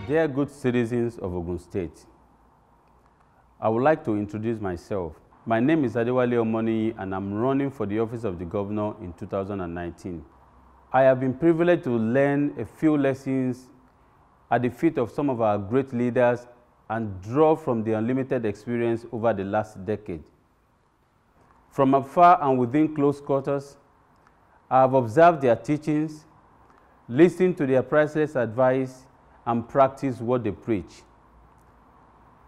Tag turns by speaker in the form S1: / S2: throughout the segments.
S1: Dear good citizens of Ogun State, I would like to introduce myself. My name is Adewale Omoniyi and I'm running for the office of the governor in 2019. I have been privileged to learn a few lessons at the feet of some of our great leaders and draw from the unlimited experience over the last decade. From afar and within close quarters, I have observed their teachings, listened to their priceless advice, and practiced what they preach.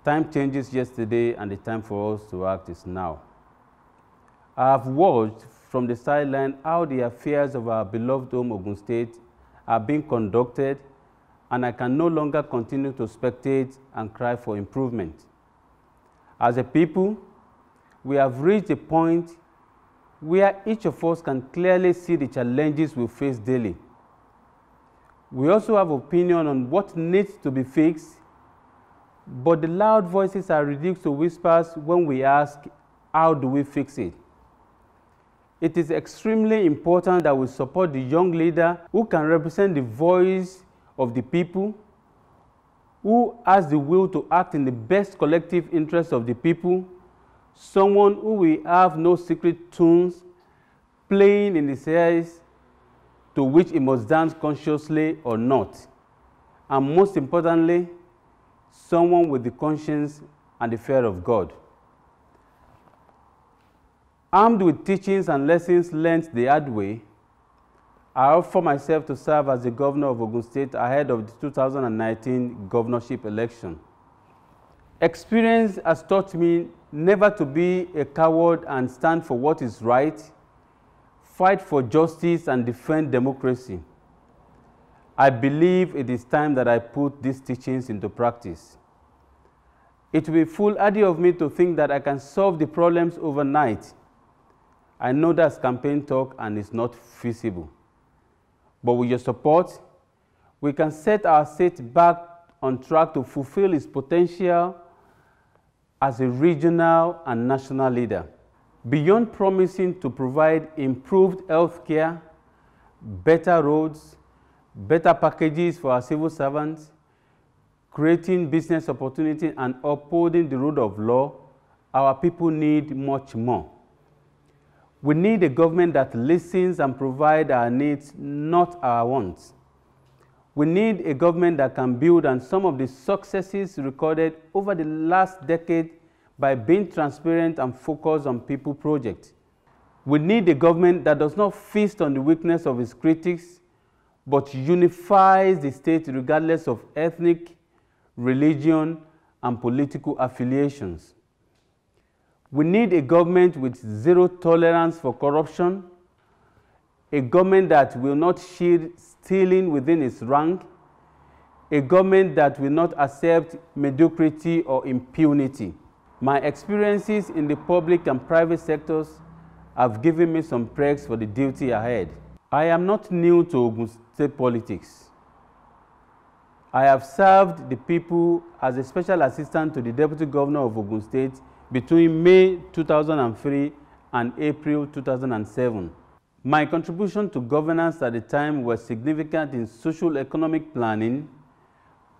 S1: Time changes yesterday, and the time for us to act is now. I have watched from the sideline how the affairs of our beloved home, Ogun State, are being conducted, and I can no longer continue to spectate and cry for improvement. As a people, we have reached a point where each of us can clearly see the challenges we face daily. We also have opinion on what needs to be fixed, but the loud voices are reduced to whispers when we ask, how do we fix it? It is extremely important that we support the young leader who can represent the voice of the people, who has the will to act in the best collective interest of the people, someone who will have no secret tunes playing in his ears to which he must dance consciously or not, and most importantly, someone with the conscience and the fear of God. Armed with teachings and lessons learned the hard way, I offer myself to serve as the governor of Ogun State ahead of the 2019 governorship election. Experience has taught me never to be a coward and stand for what is right, fight for justice and defend democracy. I believe it is time that I put these teachings into practice. It will be foolhardy of me to think that I can solve the problems overnight. I know that's campaign talk and it's not feasible. But with your support, we can set our state back on track to fulfill its potential as a regional and national leader. Beyond promising to provide improved health care, better roads, better packages for our civil servants, creating business opportunities, and upholding the rule of law, our people need much more. We need a government that listens and provides our needs, not our wants. We need a government that can build on some of the successes recorded over the last decade by being transparent and focused on people projects. We need a government that does not feast on the weakness of its critics, but unifies the state regardless of ethnic, religion, and political affiliations. We need a government with zero tolerance for corruption, a government that will not shield stealing within its rank, a government that will not accept mediocrity or impunity. My experiences in the public and private sectors have given me some pregs for the duty ahead. I am not new to Ogun State politics. I have served the people as a special assistant to the Deputy Governor of Ogun State between May 2003 and April 2007. My contribution to governance at the time was significant in social-economic planning,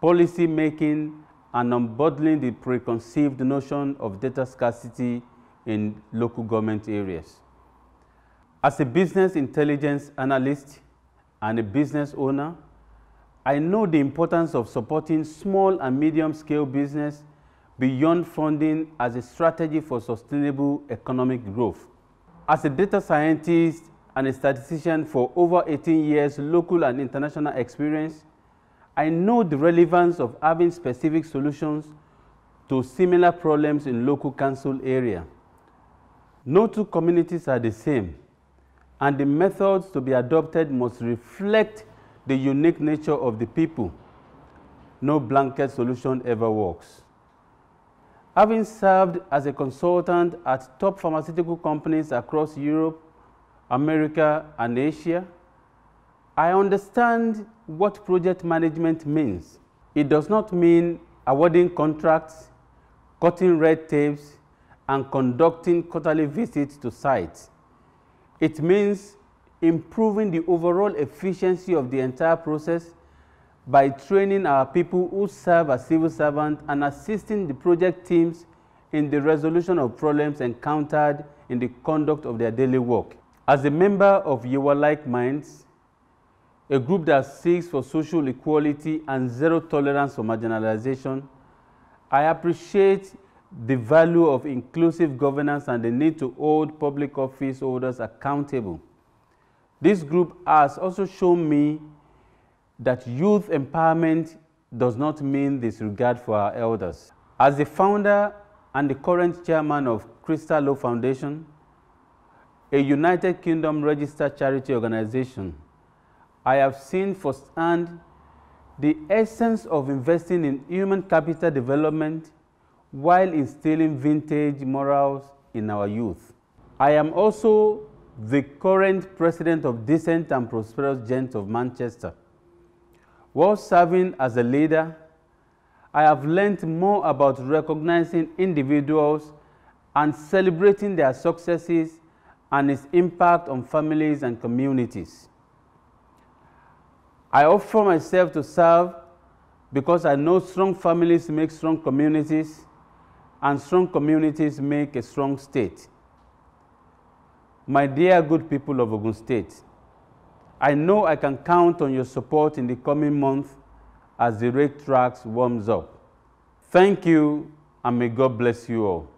S1: policy making, and unbundling the preconceived notion of data scarcity in local government areas. As a business intelligence analyst and a business owner, I know the importance of supporting small and medium-scale business beyond funding as a strategy for sustainable economic growth. As a data scientist and a statistician for over 18 years local and international experience, I know the relevance of having specific solutions to similar problems in local council area. No two communities are the same, and the methods to be adopted must reflect the unique nature of the people. No blanket solution ever works. Having served as a consultant at top pharmaceutical companies across Europe, America, and Asia, I understand what project management means. It does not mean awarding contracts, cutting red tapes, and conducting quarterly visits to sites. It means improving the overall efficiency of the entire process by training our people who serve as civil servants and assisting the project teams in the resolution of problems encountered in the conduct of their daily work. As a member of Your Like Minds, a group that seeks for social equality and zero tolerance for marginalization, I appreciate the value of inclusive governance and the need to hold public office holders accountable. This group has also shown me that youth empowerment does not mean disregard for our elders. As the founder and the current chairman of Crystal Law Foundation, a United Kingdom registered charity organization, I have seen firsthand the essence of investing in human capital development while instilling vintage morals in our youth. I am also the current president of Decent and Prosperous Gents of Manchester. While serving as a leader, I have learned more about recognizing individuals and celebrating their successes and its impact on families and communities. I offer myself to serve because I know strong families make strong communities, and strong communities make a strong state. My dear good people of Ogun State, I know I can count on your support in the coming month as the racetracks warms up. Thank you, and may God bless you all.